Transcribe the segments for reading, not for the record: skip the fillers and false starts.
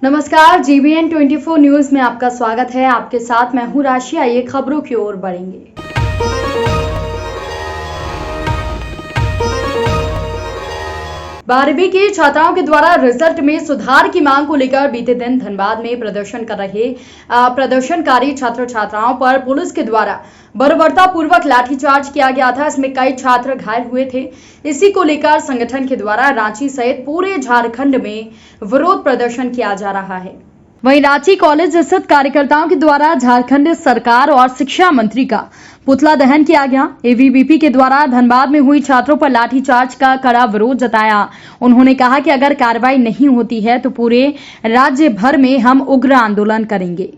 नमस्कार, GBN 24 news में आपका स्वागत है। आपके साथ मैं हूं राशि। आइए खबरों की ओर बढ़ेंगे। 12वीं की छात्राओं के द्वारा रिजल्ट में सुधार की मांग को लेकर बीते दिन धनबाद में प्रदर्शन कर रहे प्रदर्शनकारी छात्र छात्राओं पर पुलिस के द्वारा बर्बरतापूर्वक लाठीचार्ज किया गया था। इसमें कई छात्र घायल हुए थे। इसी को लेकर संगठन के द्वारा रांची सहित पूरे झारखंड में विरोध प्रदर्शन किया जा रहा है। वहीं रांची कॉलेज स्थित कार्यकर्ताओं के द्वारा झारखंड सरकार और शिक्षा मंत्री का पुतला दहन किया गया। एबीवीपी के द्वारा धनबाद में हुई छात्रों पर लाठीचार्ज का कड़ा विरोध जताया। उन्होंने कहा कि अगर कार्रवाई नहीं होती है तो पूरे राज्य भर में हम उग्र आंदोलन करेंगे।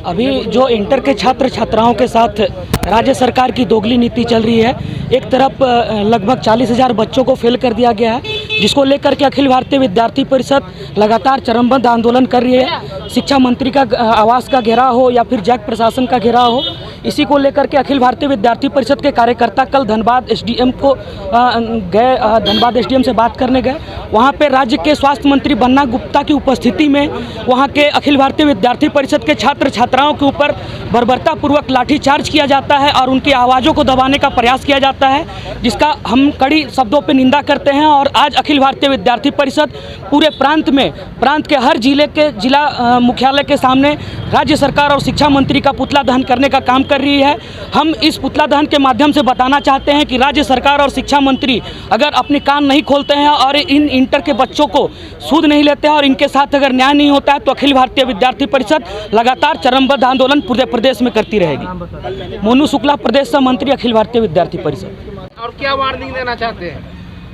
अभी जो इंटर के छात्र छात्राओं के साथ राज्य सरकार की दोगली नीति चल रही है, एक तरफ लगभग 40,000 बच्चों को फेल कर दिया गया है, जिसको लेकर के अखिल भारतीय विद्यार्थी परिषद लगातार चरमबंद आंदोलन कर रही है। शिक्षा मंत्री का आवास का घेराव हो या फिर जैक प्रशासन का घेराव हो, इसी को लेकर के अखिल भारतीय विद्यार्थी परिषद के कार्यकर्ता कल धनबाद एसडीएम को गए, धनबाद एसडीएम से बात करने गए। वहाँ पे राज्य के स्वास्थ्य मंत्री बन्ना गुप्ता की उपस्थिति में वहाँ के अखिल भारतीय विद्यार्थी परिषद के छात्र छात्राओं के ऊपर बर्बरतापूर्वक लाठीचार्ज किया जाता है और उनकी आवाज़ों को दबाने का प्रयास किया जाता है, जिसका हम कड़ी शब्दों पर निंदा करते हैं। और आज अखिल भारतीय विद्यार्थी परिषद पूरे प्रांत के हर जिले के जिला मुख्यालय के सामने राज्य सरकार और शिक्षा मंत्री का पुतला दहन करने का काम कर रही है। हम इस पुतला दहन के माध्यम से बताना चाहते हैं कि राज्य सरकार और शिक्षा मंत्री अगर अपने कान नहीं खोलते हैं और इन इंटर के बच्चों को सूद नहीं लेते हैं और इनके साथ अगर न्याय नहीं होता है तो अखिल भारतीय विद्यार्थी परिषद लगातार चरमबद्ध आंदोलन पूरे प्रदेश में करती रहेगी। मोनू शुक्ला, प्रदेश सह मंत्री, अखिल भारतीय विद्यार्थी परिषद। और क्या वार्निंग देना चाहते हैं?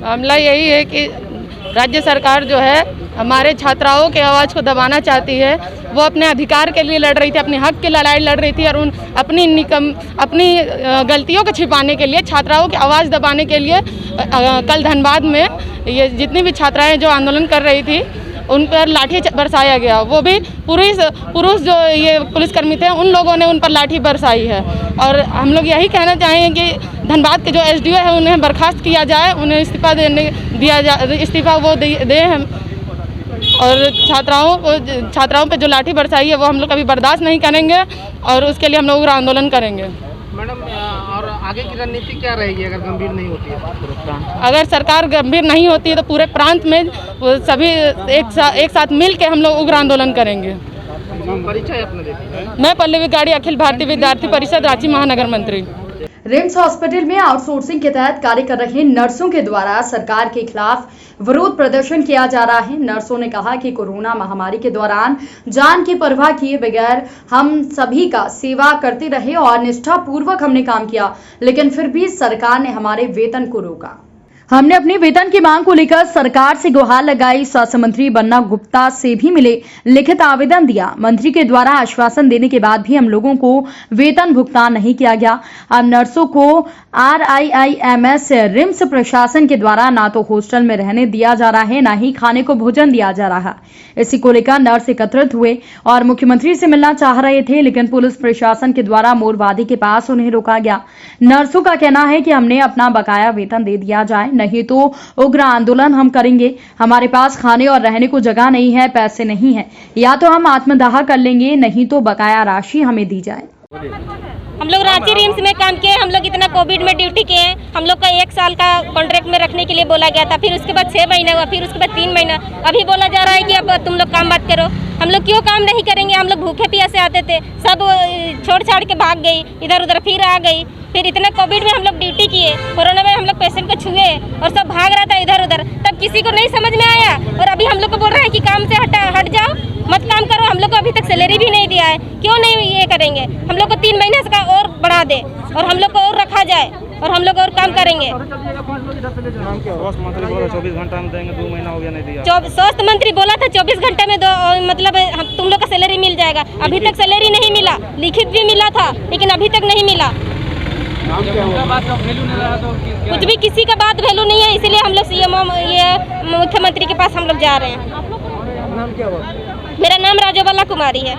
मामला यही है कि राज्य सरकार जो है हमारे छात्राओं के आवाज़ को दबाना चाहती है। वो अपने अधिकार के लिए लड़ रही थी, अपने हक की लड़ाई लड़ रही थी और अपनी गलतियों को छिपाने के लिए, छात्राओं की आवाज़ दबाने के लिए कल धनबाद में ये जितनी भी छात्राएं जो आंदोलन कर रही थी उन पर लाठी बरसाया गया। वो भी पुरुष जो ये पुलिसकर्मी थे उन लोगों ने उन पर लाठी बरसाई है। और हम लोग यही कहना चाहेंगे कि धनबाद के जो एसडीओ है उन्हें बर्खास्त किया जाए, उन्हें इस्तीफा वो दे हम। और छात्राओं पे जो लाठी बरसाई है वो हम लोग कभी बर्दाश्त नहीं करेंगे और उसके लिए हम लोग आंदोलन करेंगे। मैडम, और आगे की रणनीति क्या रहेगी अगर गंभीर नहीं होती है? अगर सरकार गंभीर नहीं होती है तो पूरे प्रांत में सभी एक साथ मिल के हम लोग उग्र आंदोलन करेंगे। परिचय अपना देती है। मैं पल्लवी गाड़ी, अखिल भारतीय विद्यार्थी परिषद, रांची महानगर मंत्री। रिम्स हॉस्पिटल में आउटसोर्सिंग के तहत कार्य कर रहे नर्सों के द्वारा सरकार के खिलाफ विरोध प्रदर्शन किया जा रहा है। नर्सों ने कहा कि कोरोना महामारी के दौरान जान की परवाह किए बगैर हम सभी का सेवा करते रहे और निष्ठापूर्वक हमने काम किया, लेकिन फिर भी सरकार ने हमारे वेतन को रोका। हमने अपने वेतन की मांग को लेकर सरकार से गुहार लगाई। स्वास्थ्य मंत्री बन्ना गुप्ता से भी मिले, लिखित आवेदन दिया। मंत्री के द्वारा आश्वासन देने के बाद भी हम लोगों को वेतन भुगतान नहीं किया गया। अब नर्सों को RIIMS रिम्स प्रशासन के द्वारा ना तो हॉस्टल में रहने दिया जा रहा है, ना ही खाने को भोजन दिया जा रहा। इसी को लेकर नर्स एकत्रित हुए और मुख्यमंत्री से मिलना चाह रहे थे, लेकिन पुलिस प्रशासन के द्वारा मोरवादी के पास उन्हें रोका गया। नर्सों का कहना है कि हमने अपना बकाया वेतन दे दिया जाए, नहीं तो उग्र आंदोलन हम करेंगे। हमारे पास खाने और रहने को जगह नहीं है, पैसे नहीं है, या तो हम आत्मदाह कर लेंगे, नहीं तो बकाया राशि हमें दी जाए। हम लोग रांची रिम्स में काम किए, हम लोग इतना कोविड में ड्यूटी किए हैं। हम लोग का 1 साल का कॉन्ट्रैक्ट में रखने के लिए बोला गया था, फिर उसके बाद 6 महीना हुआ, फिर उसके बाद 3 महीना। अभी बोला जा रहा है कि अब तुम लोग काम मत करो। हम लोग क्यों काम नहीं करेंगे? हम लोग भूखे प्यासे आते थे, सब छोड़ छाड़ के भाग गई, इधर उधर फिर आ गई। फिर इतना कोविड में हम लोग ड्यूटी किए, कोरोना में हम लोग पेशेंट को छुए और सब भाग रहा था इधर उधर, तब किसी को नहीं समझ में आया। और अभी हम लोग को बोल रहा है कि काम से हट जाओ, मत काम करो। हम लोग को अभी तक सैलरी भी नहीं दिया है, क्यों नहीं ये करेंगे? हम लोग को 3 महीने का और बढ़ा दे और हम लोग को और रखा जाए और हम लोग और काम करेंगे। स्वास्थ्य मंत्री बोला 24 घंटा में देंगे, 2 महीना हो गया नहीं दिया। स्वास्थ्य मंत्री बोला था 24 घंटे में मतलब तुम लोग का सैलरी मिल जाएगा। अभी तक सैलरी नहीं मिला, लिखित भी मिला था लेकिन अभी तक नहीं मिला। कुछ भी किसी का बात वैल्यू नहीं है, इसीलिए हम लोग CM ये मुख्यमंत्री के पास हम लोग जा रहे हैं। नाम क्या हुआ? मेरा नाम राजोबाला कुमारी है।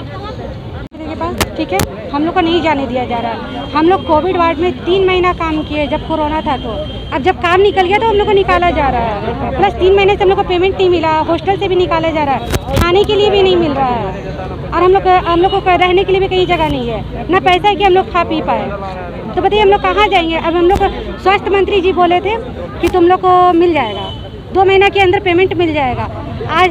के पास, ठीक है, हम लोग को नहीं जाने दिया जा रहा। हम लोग कोविड वार्ड में 3 महीना काम किए जब कोरोना था, तो अब जब काम निकल गया तो हम लोग को निकाला जा रहा है। प्लस 3 महीने से हम लोग को पेमेंट नहीं मिला, हॉस्टल से भी निकाला जा रहा है, खाने के लिए भी नहीं मिल रहा है, और हम लोग को रहने के लिए भी कहीं जगह नहीं है, ना पैसा है कि हम लोग खा पी पाए। तो बताइए हम लोग कहाँ जाएंगे। अब हम लोग स्वास्थ्य मंत्री जी बोले थे कि तुम लोग को मिल जाएगा, 2 महीना के अंदर पेमेंट मिल जाएगा। आज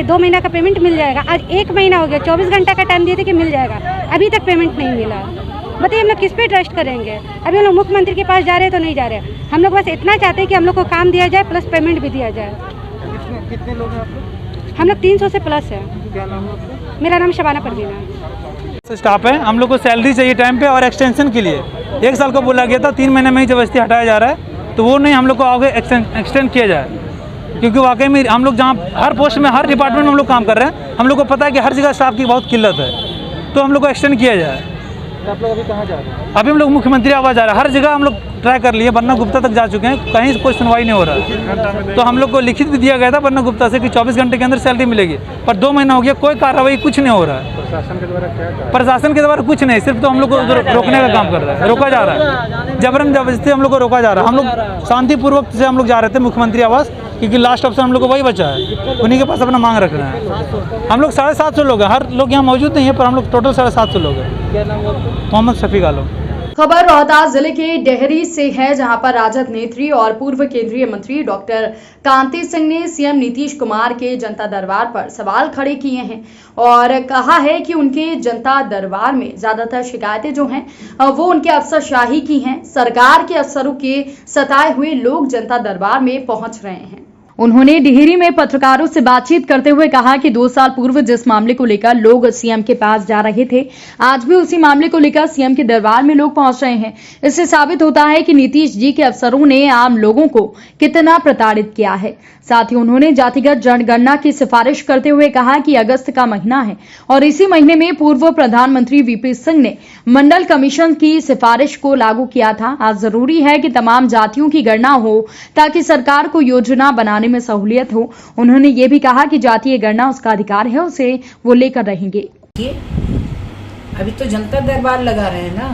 2 महीना का पेमेंट मिल जाएगा, आज 1 महीना हो गया, 24 घंटा का टाइम दिए थे कि मिल जाएगा, अभी तक पेमेंट नहीं मिला। बताइए हम लोग किस पे ट्रस्ट करेंगे। अभी हम लोग मुख्यमंत्री के पास जा रहे हैं तो नहीं जा रहे, हम लोग बस इतना चाहते हैं कि हम लोग को काम दिया जाए प्लस पेमेंट भी दिया जाए। कितने लोग हैं आप लोग? हम लोग 300 से प्लस है। क्या नाम है आपका? मेरा नाम शबाना परवीन है। स्टाफ है, हम लोग को सैलरी चाहिए टाइम पे और एक्सटेंशन के लिए 1 साल को बोला गया था, 3 महीने में ही जबरदस्ती हटाया जा रहा है, तो वो नहीं, हम लोग को आगे एक्सटेंड किया जाए। क्योंकि वाकई में हम लोग जहाँ हर पोस्ट में हर डिपार्टमेंट में हम लोग काम कर रहे हैं, हम लोग को पता है कि हर जगह स्टाफ की बहुत किल्लत है, तो हम लोग को एक्सटेंड किया जाए। आप लोग अभी कहाँ जा रहे हैं? अभी हम लोग मुख्यमंत्री आवास जा रहे हैं, हर जगह हम लोग ट्राई कर लिए, बन्ना गुप्ता तक जा चुके हैं, कहीं कोई सुनवाई नहीं हो रहा है। तो हम लोग को लिखित भी दिया गया था बन्ना गुप्ता से कि 24 घंटे के अंदर सैलरी मिलेगी, पर 2 महीना हो गया, कोई कार्रवाई कुछ नहीं हो रहा है। प्रशासन के द्वारा क्या कहा? प्रशासन के द्वारा कुछ नहीं, सिर्फ तो हम लोग को रोकने का काम कर रहा है, रोका जा रहा है, जबरन जबरदस्ती हम लोग को रोका जा रहा है। हम लोग शांतिपूर्वक से हम लोग जा रहे थे मुख्यमंत्री आवास, क्योंकि लास्ट ऑप्शन हम लोग को वही बचा है, उन्हीं के पास अपना मांग रखना है। हम लोग 750 लोग हैं, हर लोग यहाँ मौजूद नहीं है, पर हम लोग टोटल 750 लोग हैं। क्या नाम है आपका? मोहम्मद शफीक आलम। खबर रोहतास जिले के डेहरी से है, जहां पर राजद नेत्री और पूर्व केंद्रीय मंत्री डॉक्टर कांति सिंह ने सीएम नीतीश कुमार के जनता दरबार पर सवाल खड़े किए हैं और कहा है कि उनके जनता दरबार में ज्यादातर शिकायतें जो हैं वो उनके अफसरशाही की हैं। सरकार के अफसरों के सताए हुए लोग जनता दरबार में पहुंच रहे हैं। उन्होंने डिहरी में पत्रकारों से बातचीत करते हुए कहा कि 2 साल पूर्व जिस मामले को लेकर लोग सीएम के पास जा रहे थे, आज भी उसी मामले को लेकर सीएम के दरबार में लोग पहुंच रहे हैं। इससे साबित होता है कि नीतीश जी के अफसरों ने आम लोगों को कितना प्रताड़ित किया है। साथ ही उन्होंने जातिगत जनगणना की सिफारिश करते हुए कहा कि अगस्त का महीना है और इसी महीने में पूर्व प्रधानमंत्री वीपी सिंह ने मंडल कमीशन की सिफारिश को लागू किया था। आज जरूरी है कि तमाम जातियों की गणना हो ताकि सरकार को योजना बनाने में सहूलियत हो। उन्होंने ये भी कहा कि जातीय गणना उसका अधिकार है, उसे वो लेकर रहेंगे। अभी तो जनता दरबार लगा रहे हैं ना,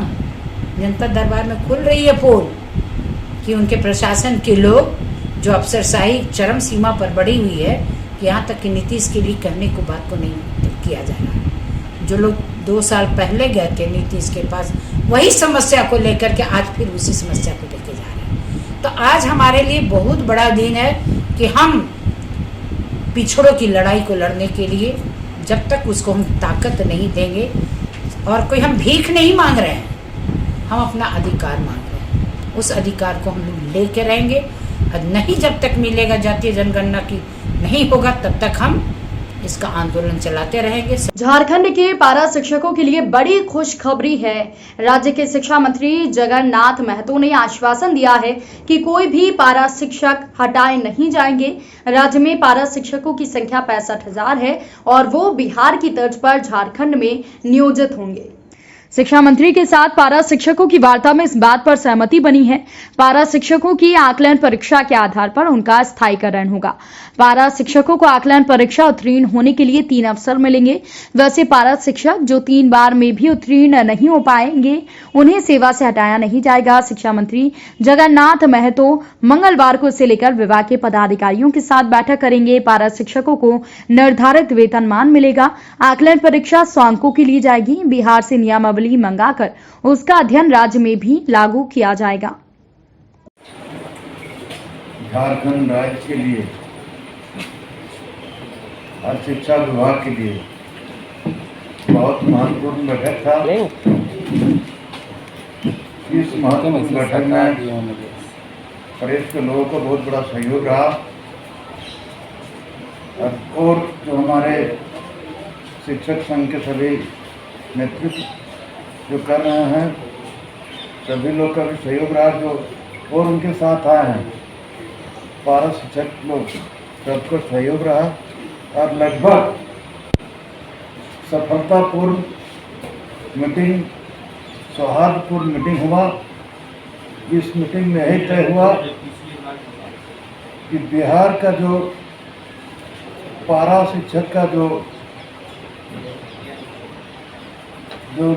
जनता दरबार में खुल रही है पोल कि उनके प्रशासन के लोग जो अफसरशाही चरम सीमा पर बढ़ी हुई है कि यहाँ तक कि नीतीश के भी कहने को बात को नहीं किया जा रहा। जो लोग 2 साल पहले गए थे नीतीश के पास, वही समस्या को लेकर के आज फिर उसी समस्या को लेकर जा रहे हैं। तो आज हमारे लिए बहुत बड़ा दिन है कि हम पिछड़ों की लड़ाई को लड़ने के लिए जब तक उसको हम ताकत नहीं देंगे, और कोई हम भीख नहीं मांग रहे हैं, हम अपना अधिकार मांग रहे हैं, उस अधिकार को हम लेके रहेंगे। और नहीं जब तक मिलेगा जातीय जनगणना की नहीं होगा तब तक हम इसका आंदोलन चलाते रहेंगे। झारखंड के पारा शिक्षकों के लिए बड़ी खुशखबरी है। राज्य के शिक्षा मंत्री जगन्नाथ महतो ने आश्वासन दिया है कि कोई भी पारा शिक्षक हटाए नहीं जाएंगे। राज्य में पारा शिक्षकों की संख्या 65,000 है और वो बिहार की तर्ज पर झारखंड में नियोजित होंगे। शिक्षा मंत्री के साथ पारा शिक्षकों की वार्ता में इस बात पर सहमति बनी है, पारा शिक्षकों की आकलन परीक्षा के आधार पर उनका स्थायीकरण होगा। पारा शिक्षकों को आकलन परीक्षा उत्तीर्ण होने के लिए 3 अवसर मिलेंगे। वैसे पारा शिक्षक जो 3 बार में भी उत्तीर्ण नहीं हो पाएंगे, उन्हें सेवा से हटाया नहीं जाएगा। शिक्षा मंत्री जगन्नाथ महतो मंगलवार को इसे लेकर विभाग के पदाधिकारियों के साथ बैठक करेंगे। पारा शिक्षकों को निर्धारित वेतनमान मिलेगा। आकलन परीक्षा 100 अंकों की ली जाएगी। बिहार से नियमावली मंगाकर उसका अध्ययन राज्य में भी लागू किया जाएगा। झारखंड राज्य के लिए और शिक्षा विभाग के लिए बहुत महत्वपूर्ण बैठक था। इस महत्वपूर्ण बैठक में प्रदेश के लोगों को बहुत बड़ा सहयोग रहा और जो हमारे शिक्षक संघ के सभी नेतृत्व जो कर रहे हैं, सभी लोग का भी सहयोग रहा जो और उनके साथ आए हैं पारा शिक्षक लोग, सबको सहयोग रहा और लगभग सफलतापूर्ण मीटिंग, सौहार्दपूर्ण मीटिंग हुआ। इस मीटिंग में यही तय हुआ कि बिहार का जो पारा शिक्षक का जो जो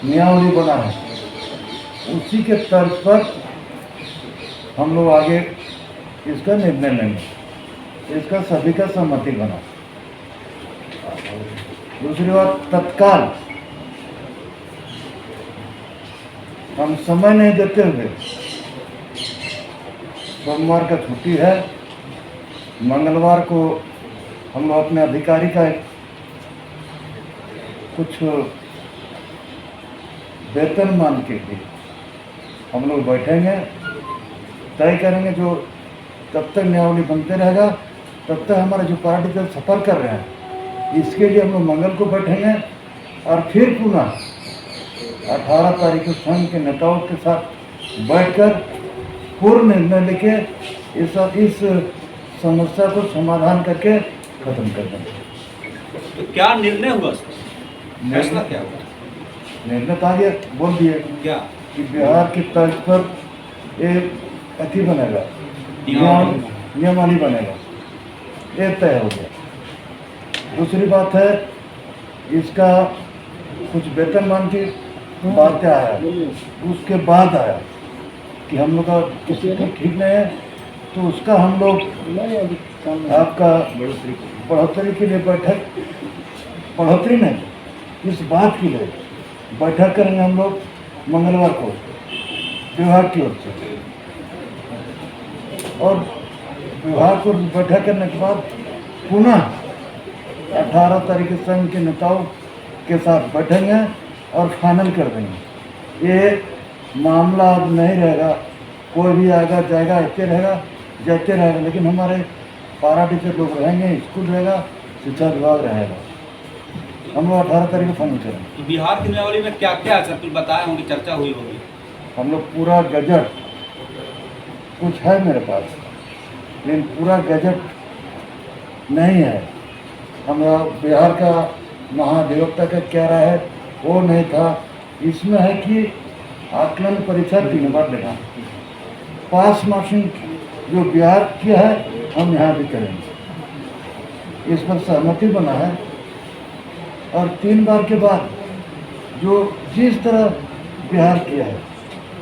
नियमावली बना है उसी के तर्ज पर हम लोग आगे इसका निर्णय लेंगे। इसका सभी का सहमति बना। दूसरी बात, तत्काल हम समय नहीं देते हुए, सोमवार का छुट्टी है, मंगलवार को हम लोग अपने अधिकारी का कुछ वेतन मान के लिए हम लोग बैठेंगे, तय करेंगे। जो तब तक नियमावली बनते रहेगा तब तक हमारा जो पार्टी का सफ़र कर रहे हैं, इसके लिए हम लोग मंगल को बैठेंगे और फिर पुनः 18 तारीख को संघ के नेताओं के साथ बैठकर पूर्ण निर्णय लेके इस समस्या को समाधान करके खत्म कर देंगे। तो क्या निर्णय हुआ? फैसला क्या हुआ? निर्णय तो आगे बोल दिए क्या कि बिहार की तर्ज पर एक अति बनेगा, नियमावली बनेगा, ये तय हो गया। दूसरी बात है, इसका कुछ वेतनमान की बातें आया, उसके बाद आया कि हम लोग का किसी को ठीक नहीं है, तो उसका हम लोग आपका बढ़ोतरी के लिए बैठक, बढ़ोतरी नहीं, इस बात के लिए बैठक करेंगे हम लोग मंगलवार को विभाग की ओर से। और विभाग को बैठक करने के बाद पुनः 18 तारीख संघ के नेताओं के साथ बैठेंगे और फाइनल कर देंगे। ये मामला अब नहीं रहेगा, कोई भी आएगा जाएगा, आते रहेगा जाते रहेगा, लेकिन हमारे पारा टीचर लोग रहेंगे, स्कूल रहेगा, शिक्षा विभाग रहेगा। हम लोग 18 तारीख को फाइनल करेंगे। तो बिहार की नियमावली में क्या क्या है? कुछ बताए होंगे, चर्चा हुई होगी। हम लोग पूरा गजट कुछ है मेरे पास, लेकिन पूरा गजट नहीं है। हम बिहार का महाधिवक्ता का क्या राय है वो नहीं था। इसमें है कि आकलन परीक्षा 3 बार लेना, पास मार्किंग जो बिहार किया है हम यहाँ भी करेंगे, इस पर सहमति बना है। और 3 बार के बाद जो जिस तरह बिहार किया है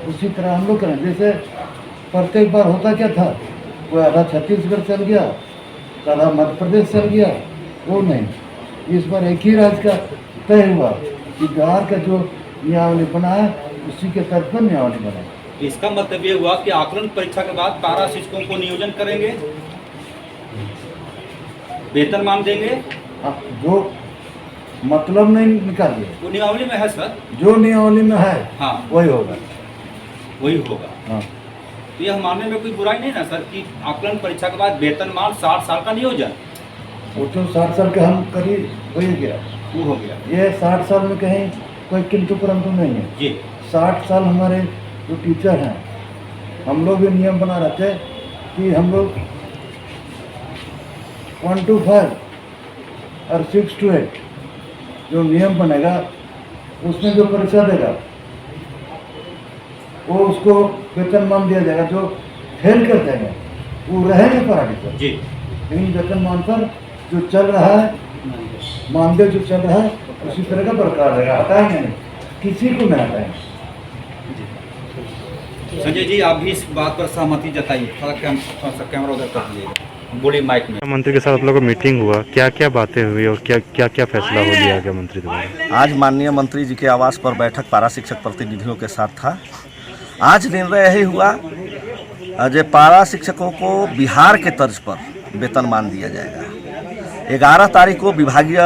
उसी तरह हम लोग करें। जैसे प्रत्येक बार होता क्या था, कोई आधा छत्तीसगढ़ चल गया, आधा मध्य प्रदेश चल गया, वो नहीं। इस बार एक ही राज्य का तय हुआ कि बिहार का जो नियमावली बना है उसी के तर्ज पर नियमावली बना है। इसका मतलब ये हुआ कि आकलन परीक्षा के बाद पारा शिक्षकों को नियोजन करेंगे, वेतनमान देंगे। हाँ, जो मतलब नहीं निकालिए, वो नियमावली में है सर, जो नियमावली में है हाँ वही होगा, वही होगा। हाँ। तो यह मानने में कोई बुराई नहीं ना सर कि आकलन परीक्षा के बाद वेतनमान 60 साल का नियोजन? वो तो 60 साल का हम करीब हो ही गया, वो हो गया। ये 60 साल में कहीं कोई किंतु परंतु नहीं है जी। 60 साल हमारे जो टीचर हैं, हम लोग भी नियम बना रहे थे कि हम लोग 1 to 5 और 6 to 8 जो नियम बनेगा उसमें जो परीक्षा देगा वो उसको वेतनमान दिया जाएगा। जो फेल कर देंगे वो रहेंगे पढ़ाई पर जी, लेकिन वेतनमान पर जो चल रहा है, मानदेय जो चल रहा है उसी तरह का बरकरार रहेगा, हटाएंगे नहीं, किसी को नहीं हटाएंगे। संजय जी आप भी इस बात पर सहमति जताइए, थोड़ा कैमरा उधर कर दीजिएगा, बोलिए माइक में। मंत्री के साथ आप लोगों को मीटिंग हुआ, क्या क्या बातें हुई और क्या क्या फैसला हो लिया गया मंत्री द्वारा? आज माननीय मंत्री जी के आवास पर बैठक पारा शिक्षक प्रतिनिधियों के साथ था। आज निर्णय यही हुआ जो पारा शिक्षकों को बिहार के तर्ज पर वेतनमान दिया जाएगा। 11 तारीख को विभागीय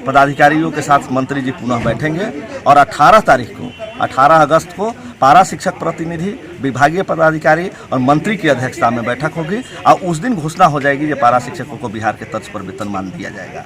पदाधिकारियों के साथ मंत्री जी पुनः बैठेंगे और 18 अगस्त को पारा शिक्षक प्रतिनिधि, विभागीय पदाधिकारी और मंत्री की अध्यक्षता में बैठक होगी और उस दिन घोषणा हो जाएगी कि पारा शिक्षकों को बिहार के तर्ज पर वेतनमान दिया जाएगा।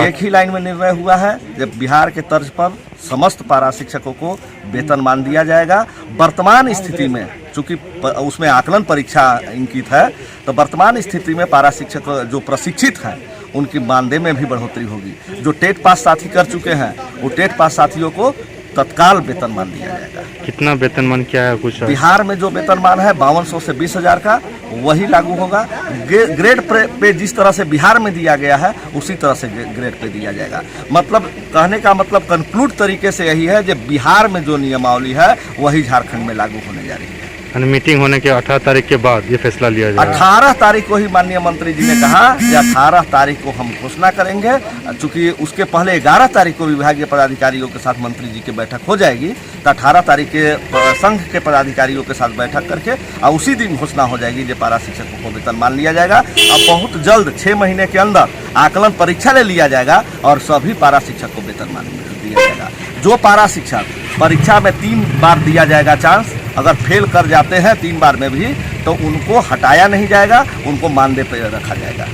एक ही लाइन में निर्णय हुआ है जब बिहार के तर्ज पर समस्त पारा शिक्षकों को वेतनमान दिया जाएगा। वर्तमान स्थिति में चूंकि उसमें आकलन परीक्षा अंकित है, तो वर्तमान स्थिति में पारा शिक्षक जो प्रशिक्षित हैं उनकी मानदेय में भी बढ़ोतरी होगी। जो टेट पास साथी कर चुके हैं वो टेट पास साथियों को तत्काल वेतनमान दिया जाएगा। कितना वेतनमान क्या है कुछ? बिहार में जो वेतनमान है 5200 से 20,000 का वही लागू होगा। ग्रेड पे जिस तरह से बिहार में दिया गया है उसी तरह से ग्रेड पे दिया जाएगा। मतलब कहने का मतलब कंक्लूड तरीके से यही है कि बिहार में जो नियमावली है वही झारखंड में लागू होने जा रही है। मीटिंग होने के 18 तारीख के बाद ये फैसला लिया जाएगा। 18 तारीख को ही माननीय मंत्री जी ने कहा कि 18 तारीख को हम घोषणा करेंगे। चूंकि उसके पहले 11 तारीख को विभागीय पदाधिकारियों के साथ मंत्री जी की बैठक हो जाएगी, तो 18 तारीख के संघ के पदाधिकारियों के साथ बैठक करके और उसी दिन घोषणा हो जाएगी कि पारा शिक्षकों को वेतन मान लिया जाएगा। अब बहुत जल्द 6 महीने के अंदर आकलन परीक्षा ले लिया जाएगा और सभी पारा शिक्षक को वेतन मान दिया जाएगा। जो पारा शिक्षक परीक्षा में 3 बार दिया जाएगा चांस, अगर फेल कर जाते हैं 3 बार में भी तो उनको हटाया नहीं जाएगा, उनको मानदेय पर रखा जाएगा।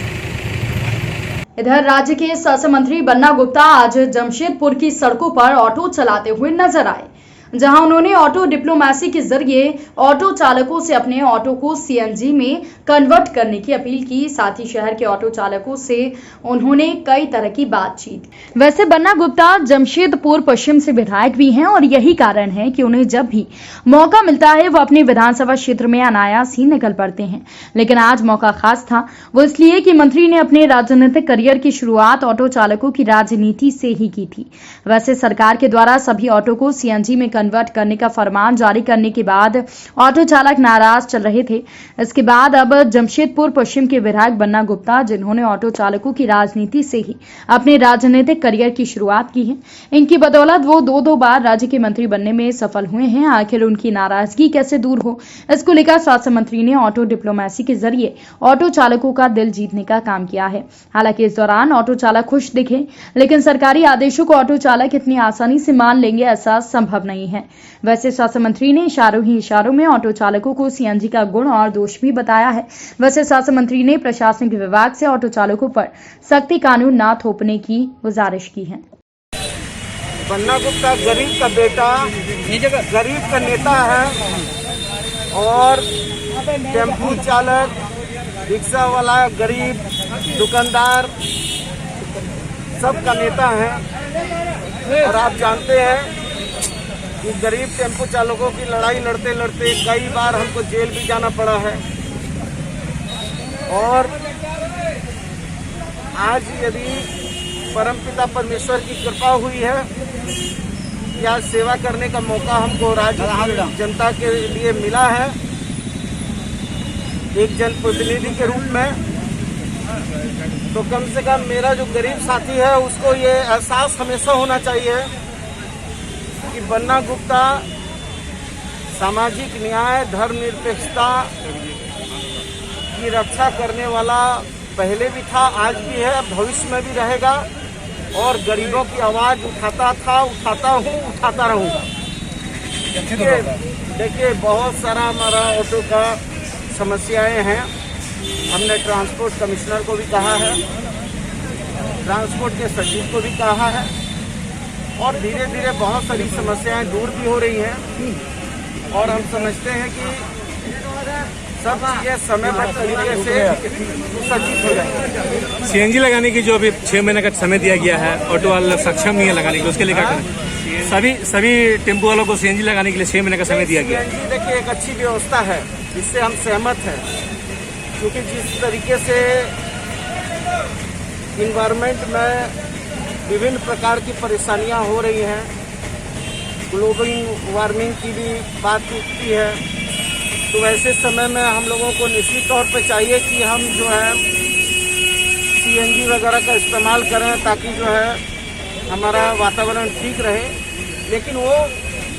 इधर राज्य के शासन मंत्री बन्ना गुप्ता आज जमशेदपुर की सड़कों पर ऑटो चलाते हुए नजर आए, जहां उन्होंने ऑटो डिप्लोमेसी के जरिए ऑटो चालकों से अपने ऑटो को सीएनजी में कन्वर्ट करने की अपील की। साथ ही शहर के ऑटो चालकों से उन्होंने कई तरह की बातचीत। वैसे बन्ना गुप्ता जमशेदपुर पश्चिम से विधायक भी हैं और यही कारण है कि उन्हें जब भी मौका मिलता है वो अपने विधानसभा क्षेत्र में अनायास ही निकल पड़ते हैं। लेकिन आज मौका खास था, वो इसलिए कि मंत्री ने अपने राजनीतिक करियर की शुरुआत ऑटो चालकों की राजनीति से ही की थी। वैसे सरकार के द्वारा सभी ऑटो को सीएनजी में कन्वर्ट करने का फरमान जारी करने के बाद ऑटो चालक नाराज चल रहे थे। इसके बाद अब जमशेदपुर पश्चिम के विधायक बन्ना गुप्ता, जिन्होंने ऑटो चालकों की राजनीति से ही अपने राजनीतिक करियर की शुरुआत की है, इनकी बदौलत वो 2 बार राज्य के मंत्री बनने में सफल हुए हैं। आखिर उनकी नाराजगी कैसे दूर हो, इसको लेकर स्वास्थ्य मंत्री ने ऑटो डिप्लोमेसी के जरिए ऑटो चालकों का दिल जीतने का काम किया है। हालांकि इस दौरान ऑटो चालक खुश दिखे, लेकिन सरकारी आदेशों को ऑटो चालक इतनी आसानी से मान लेंगे ऐसा संभव नहीं है। वैसे स्वास्थ्य मंत्री ने इशारों ही इशारों में ऑटो चालकों को सीएनजी का गुण और दोष भी बताया है। वैसे स्वास्थ्य मंत्री ने प्रशासनिक विभाग से ऑटो चालकों पर सख्ती कानून न थोपने की गुजारिश की है। बन्ना गुप्ता गरीब का बेटा, गरीब का नेता है और टेम्पू चालक, रिक्शा वाला, गरीब दुकानदार सबका नेता है। और आप जानते हैं कि गरीब टेम्पो चालकों की लड़ाई लड़ते लड़ते कई बार हमको जेल भी जाना पड़ा है। और आज यदि परमपिता परमेश्वर की कृपा हुई है, या सेवा करने का मौका हमको राज्य जनता के लिए मिला है एक जनप्रतिनिधि के रूप में, तो कम से कम मेरा जो गरीब साथी है उसको ये एहसास हमेशा होना चाहिए कि बन्ना गुप्ता सामाजिक न्याय, धर्मनिरपेक्षता की रक्षा करने वाला पहले भी था, आज भी है, भविष्य में भी रहेगा और गरीबों की आवाज उठाता था, उठाता हूँ, उठाता रहूँगा। देखिए बहुत सारा हमारा ऑटो का समस्याएं हैं। हमने ट्रांसपोर्ट कमिश्नर को भी कहा है, ट्रांसपोर्ट के सचिव को भी कहा है और धीरे धीरे बहुत सारी समस्याएं दूर भी हो रही हैं और हम समझते हैं कि सब चीज़ें समयबद्ध तरीके से सुसज्जित हो जाएंगी। सीएनजी लगाने की जो अभी 6 महीने का समय दिया गया है, ऑटो वाले सक्षम नहीं है लगाने के, उसके लिए क्या करें? सभी टेम्पो वालों को सीएनजी लगाने के लिए 6 महीने का समय दिया गया है। सीएनजी देखिए एक अच्छी व्यवस्था है, इससे हम सहमत हैं, क्योंकि जिस तरीके से इन्वायरमेंट में विभिन्न प्रकार की परेशानियां हो रही हैं, ग्लोबल वार्मिंग की भी बात उठती है, तो ऐसे समय में हम लोगों को निश्चित तौर पर चाहिए कि हम जो है सीएनजी वगैरह का इस्तेमाल करें ताकि जो है हमारा वातावरण ठीक रहे। लेकिन वो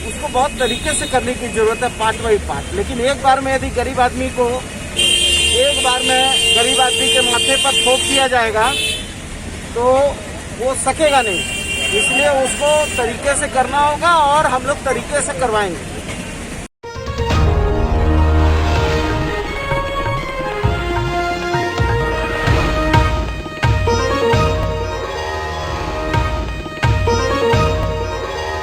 उसको बहुत तरीके से करने की ज़रूरत है, पार्ट बाई पार्ट। लेकिन एक बार में यदि गरीब आदमी को एक बार में गरीब आदमी के माथे पर थोप दिया जाएगा तो वो सकेगा नहीं, इसलिए उसको तरीके से करना होगा और हम लोग तरीके से करवाएंगे।